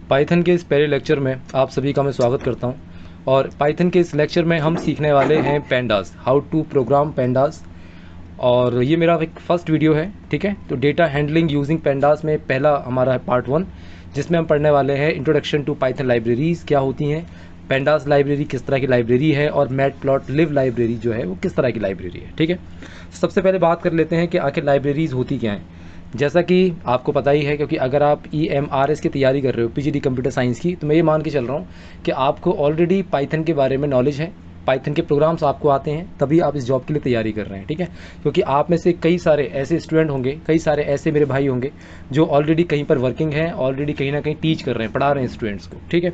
Python के इस पहले लेक्चर में आप सभी का मैं स्वागत करता हूं। और पाइथन के इस लेक्चर में हम सीखने वाले हैं pandas, how to program pandas. और ये मेरा एक फर्स्ट वीडियो है, ठीक है। तो डेटा हैंडलिंग यूजिंग पेंडास में पहला हमारा है पार्ट 1, जिसमें हम पढ़ने वाले हैं इंट्रोडक्शन टू पाइथन लाइब्रेरीज़ क्या होती हैं, पेंडास लाइब्रेरी किस तरह की लाइब्रेरी है, और मैटप्लॉटलिब लाइब्रेरी जो है वो किस तरह की लाइब्रेरी है, ठीक है। सबसे पहले बात कर लेते हैं कि आखिर लाइब्रेरीज़ होती क्या हैं। जैसा कि आपको पता ही है, क्योंकि अगर आप EMRS की तैयारी कर रहे हो, PGD कंप्यूटर साइंस की, तो मैं ये मान के चल रहा हूँ कि आपको ऑलरेडी पाइथन के बारे में नॉलेज है, पाइथन के प्रोग्राम्स आपको आते हैं, तभी आप इस जॉब के लिए तैयारी कर रहे हैं, ठीक है। क्योंकि आप में से कई सारे ऐसे स्टूडेंट होंगे, कई सारे ऐसे मेरे भाई होंगे जो ऑलरेडी कहीं पर वर्किंग हैं, ऑलरेडी कहीं ना कहीं टीच कर रहे हैं, पढ़ा रहे हैं स्टूडेंट्स को, ठीक है।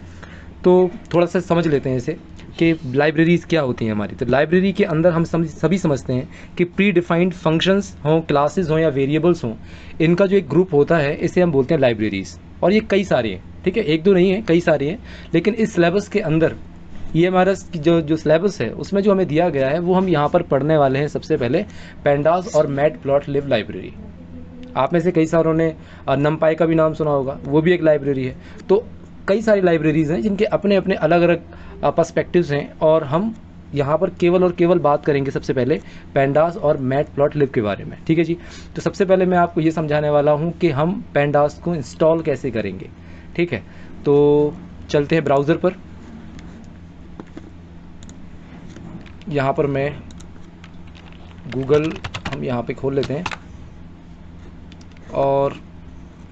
तो थोड़ा सा समझ लेते हैं इसे कि लाइब्रेरीज़ क्या होती हैं हमारी। तो लाइब्रेरी के अंदर हम सभी समझते हैं कि प्री डिफाइंड फंक्शंस हों, क्लासेस हों या वेरिएबल्स हों, इनका जो एक ग्रुप होता है इसे हम बोलते हैं लाइब्रेरीज़। और ये कई सारे हैं, ठीक है, एक दो नहीं है, कई सारे हैं। लेकिन इस सिलेबस के अंदर EMRS की जो सिलेबस है उसमें जो हमें दिया गया है वो हम यहाँ पर पढ़ने वाले हैं। सबसे पहले पेंडास और मैटप्लॉटलिब लाइब्रेरी। आप में से कई सारों ने नमपाई का भी नाम सुना होगा, वो भी एक लाइब्रेरी है। तो कई सारी लाइब्रेरीज़ हैं जिनके अपने अपने अलग अलग पर्सपेक्टिव्स हैं, और हम यहाँ पर केवल और केवल बात करेंगे सबसे पहले पेंडास और मैटप्लॉटलिब के बारे में, ठीक है जी। तो सबसे पहले मैं आपको ये समझाने वाला हूँ कि हम पेंडास को इंस्टॉल कैसे करेंगे, ठीक है। तो चलते हैं ब्राउज़र पर। यहाँ पर मैं गूगल हम यहाँ पे खोल लेते हैं। और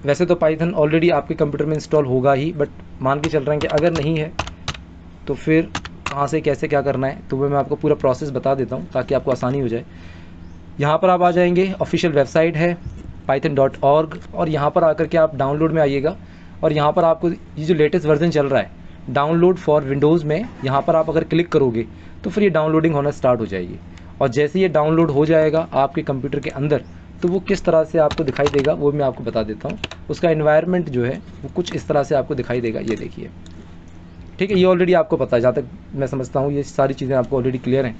वैसे तो पाइथन ऑलरेडी आपके कंप्यूटर में इंस्टॉल होगा ही, बट मान के चल रहे हैं कि अगर नहीं है तो फिर कहाँ से कैसे क्या करना है, तो मैं आपको पूरा प्रोसेस बता देता हूँ ताकि आपको आसानी हो जाए। यहाँ पर आप आ जाएंगे, ऑफिशियल वेबसाइट है python.org, और यहाँ पर आकर के आप डाउनलोड में आइएगा। और यहाँ पर आपको ये जो लेटेस्ट वर्जन चल रहा है डाउनलोड फॉर विंडोज़ में, यहाँ पर आप अगर क्लिक करोगे तो फिर ये डाउनलोडिंग होना स्टार्ट हो जाएगी। और जैसे ये डाउनलोड हो जाएगा आपके कंप्यूटर के अंदर, तो वो किस तरह से आपको दिखाई देगा वो मैं आपको बता देता हूँ। उसका एनवायरनमेंट जो है वो कुछ इस तरह से आपको दिखाई देगा, ये देखिए, ठीक है। ये ऑलरेडी आपको पता है, जहाँ तक मैं समझता हूँ ये सारी चीज़ें आपको ऑलरेडी क्लियर हैं।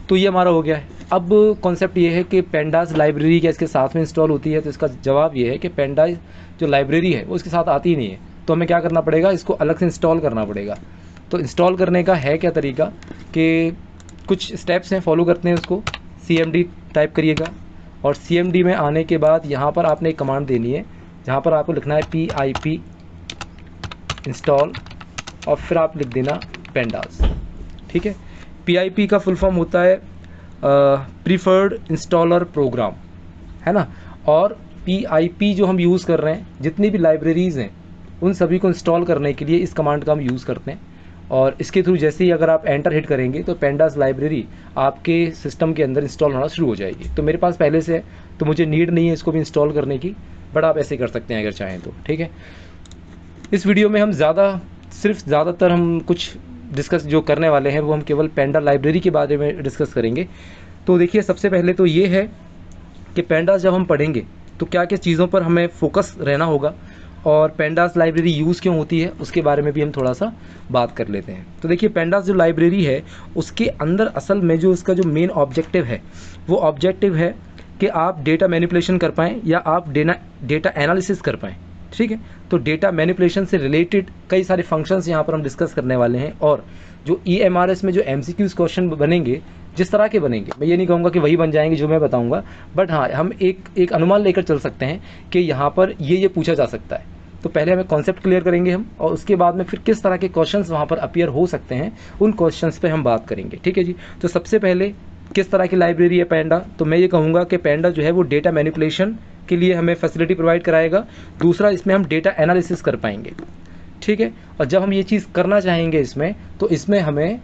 तो ये हमारा हो गया है। अब कॉन्सेप्ट ये है कि पेंडास लाइब्रेरी क्या इसके साथ में इंस्टॉल होती है, तो इसका जवाब ये है कि पेंडास जो लाइब्रेरी है वो इसके साथ आती ही नहीं है। तो हमें क्या करना पड़ेगा, इसको अलग से इंस्टॉल करना पड़ेगा। तो इंस्टॉल करने का है क्या तरीका कि कुछ स्टेप्स हैं, फॉलो करते हैं उसको। CMD टाइप करिएगा, और CMD में आने के बाद यहाँ पर आपने एक कमांड देनी है, जहाँ पर आपको लिखना है pip इंस्टॉल, और फिर आप लिख देना पेंडास, ठीक है। PIP का फुल फॉर्म होता है प्रीफर्ड इंस्टॉलर प्रोग्राम, है ना। और PIP जो हम यूज़ कर रहे हैं, जितनी भी लाइब्रेरीज़ हैं उन सभी को इंस्टॉल करने के लिए इस कमांड का हम यूज़ करते हैं। और इसके थ्रू जैसे ही अगर आप एंटर हिट करेंगे तो पेंडास लाइब्रेरी आपके सिस्टम के अंदर इंस्टॉल होना शुरू हो जाएगी। तो मेरे पास पहले से है तो मुझे नीड नहीं है इसको भी इंस्टॉल करने की, बट आप ऐसे कर सकते हैं अगर चाहें तो, ठीक है। इस वीडियो में हम ज़्यादातर हम कुछ डिस्कस जो करने वाले हैं वो हम केवल पेंडा लाइब्रेरी के बारे में डिस्कस करेंगे। तो देखिए, सबसे पहले तो ये है कि पेंडास जब हम पढ़ेंगे तो क्या क्या चीज़ों पर हमें फोकस रहना होगा, और पेंडास लाइब्रेरी यूज़ क्यों होती है उसके बारे में भी हम थोड़ा सा बात कर लेते हैं। तो देखिए, पेंडास जो लाइब्रेरी है उसके अंदर असल में जो उसका जो मेन ऑब्जेक्टिव है वो ऑब्जेक्टिव है कि आप डेटा मैनिपुलेशन कर पाएँ या आप डेटा एनालिसिस कर पाएँ, ठीक है। तो डेटा मैनिपुलेशन से रिलेटेड कई सारे फंक्शंस यहाँ पर हम डिस्कस करने वाले हैं। और जो EMRS में जो MCQs क्वेश्चन बनेंगे, जिस तरह के बनेंगे, मैं ये नहीं कहूँगा कि वही बन जाएंगे जो मैं बताऊँगा, बट हाँ, हम एक अनुमान लेकर चल सकते हैं कि यहाँ पर ये पूछा जा सकता है। तो पहले हमें कॉन्सेप्ट क्लियर करेंगे हम, और उसके बाद में फिर किस तरह के क्वेश्चंस वहाँ पर अपीयर हो सकते हैं उन क्वेश्चंस पे हम बात करेंगे, ठीक है जी। तो सबसे पहले किस तरह की लाइब्रेरी है पेंडा, तो मैं ये कहूँगा कि पेंडा जो है वो डेटा मैनिपुलेशन के लिए हमें फैसिलिटी प्रोवाइड कराएगा। दूसरा, इसमें हम डेटा एनालिसिस कर पाएंगे, ठीक है। और जब हम ये चीज़ करना चाहेंगे इसमें, तो इसमें हमें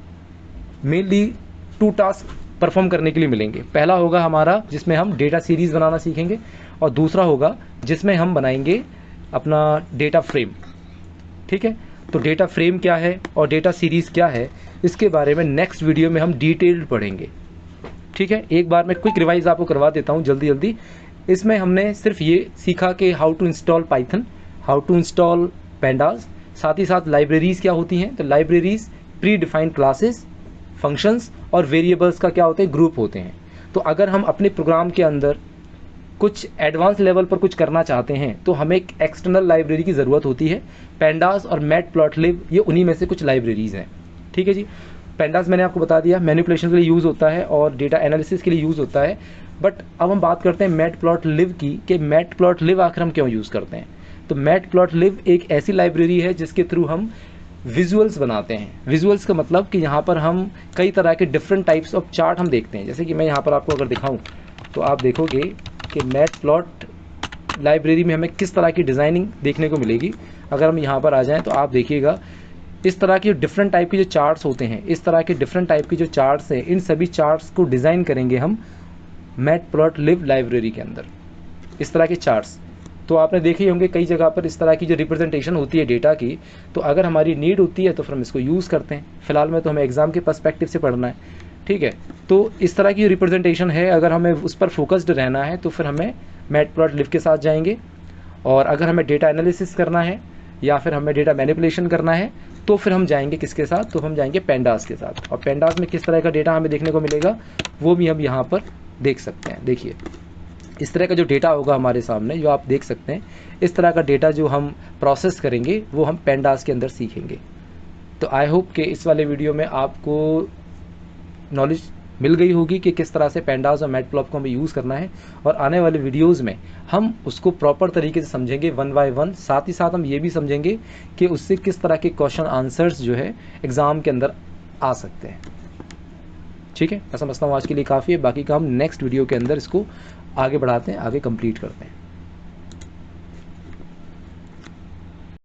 मेनली 2 टास्क परफॉर्म करने के लिए मिलेंगे। पहला होगा हमारा जिसमें हम डेटा सीरीज़ बनाना सीखेंगे, और दूसरा होगा जिसमें हम बनाएंगे अपना डेटा फ्रेम, ठीक है। तो डेटा फ्रेम क्या है और डेटा सीरीज़ क्या है, इसके बारे में नेक्स्ट वीडियो में हम डिटेल्ड पढ़ेंगे, ठीक है। एक बार मैं क्विक रिवाइज आपको करवा देता हूँ जल्दी। इसमें हमने सिर्फ ये सीखा कि how to install Python, how to install pandas, साथ ही साथ लाइब्रेरीज़ क्या होती हैं। तो libraries predefined classes, functions और वेरिएबल्स का क्या होते हैं, ग्रुप होते हैं। तो अगर हम अपने प्रोग्राम के अंदर कुछ एडवांस लेवल पर कुछ करना चाहते हैं तो हमें एक एक्सटर्नल लाइब्रेरी की ज़रूरत होती है। पेंडास और मैटप्लॉटलिब ये उन्हीं में से कुछ लाइब्रेरीज़ हैं। ठीक है जी। पेंडास मैंने आपको बता दिया मैनिपुलेशन के लिए यूज़ होता है और डेटा एनालिसिस के लिए यूज़ होता है। बट अब हम बात करते हैं मैटप्लॉटलिब की, कि मैटप्लॉटलिब आखिर हम क्यों यूज़ करते हैं। तो मैटप्लॉटलिब एक ऐसी लाइब्रेरी है जिसके थ्रू हम विजुअल्स बनाते हैं। विजुअल्स का मतलब कि यहाँ पर हम कई तरह के डिफरेंट टाइप्स ऑफ चार्ट हम देखते हैं। जैसे कि मैं यहाँ पर आपको अगर दिखाऊं तो आप देखोगे कि मैटप्लॉट लाइब्रेरी में हमें किस तरह की डिज़ाइनिंग देखने को मिलेगी। अगर हम यहाँ पर आ जाएं तो आप देखिएगा इस तरह के डिफरेंट टाइप के जो चार्ट्स होते हैं, इस तरह के डिफरेंट टाइप के जो चार्ट्स हैं, इन सभी चार्ट्स को डिज़ाइन करेंगे हम मैटप्लॉटलिब लाइब्रेरी के अंदर। इस तरह के चार्ट्स तो आपने देखे होंगे कई जगह पर इस तरह की जो रिप्रेजेंटेशन होती है डेटा की, तो अगर हमारी नीड होती है तो फिर हम इसको यूज़ करते हैं। फिलहाल में तो हमें एग्जाम के पर्सपेक्टिव से पढ़ना है, ठीक है। तो इस तरह की रिप्रेजेंटेशन है, अगर हमें उस पर फोकस्ड रहना है तो फिर हमें मैटप्लॉटलिब के साथ जाएंगे। और अगर हमें डेटा एनालिसिस करना है या फिर हमें डेटा मैनिपुलेशन करना है तो फिर हम जाएंगे किसके साथ, तो हम जाएंगे पेंडास के साथ। और पेंडास में किस तरह का डेटा हमें देखने को मिलेगा वो भी हम यहाँ पर देख सकते हैं। देखिए इस तरह का जो डेटा होगा हमारे सामने, जो आप देख सकते हैं, इस तरह का डेटा जो हम प्रोसेस करेंगे वो हम पेंडास के अंदर सीखेंगे। तो आई होप कि इस वाले वीडियो में आपको नॉलेज मिल गई होगी कि किस तरह से पेंडास और मैटप्लॉट को हमें यूज़ करना है। और आने वाले वीडियोज़ में हम उसको प्रॉपर तरीके से समझेंगे वन बाय वन। साथ ही साथ हम ये भी समझेंगे कि उससे किस तरह के क्वेश्चन आंसर्स जो है एग्ज़ाम के अंदर आ सकते हैं। ठीक है, मैं समझता हूँ आज के लिए काफ़ी है। बाकी का हम नेक्स्ट वीडियो के अंदर इसको आगे बढ़ाते हैं, आगे कंप्लीट करते हैं।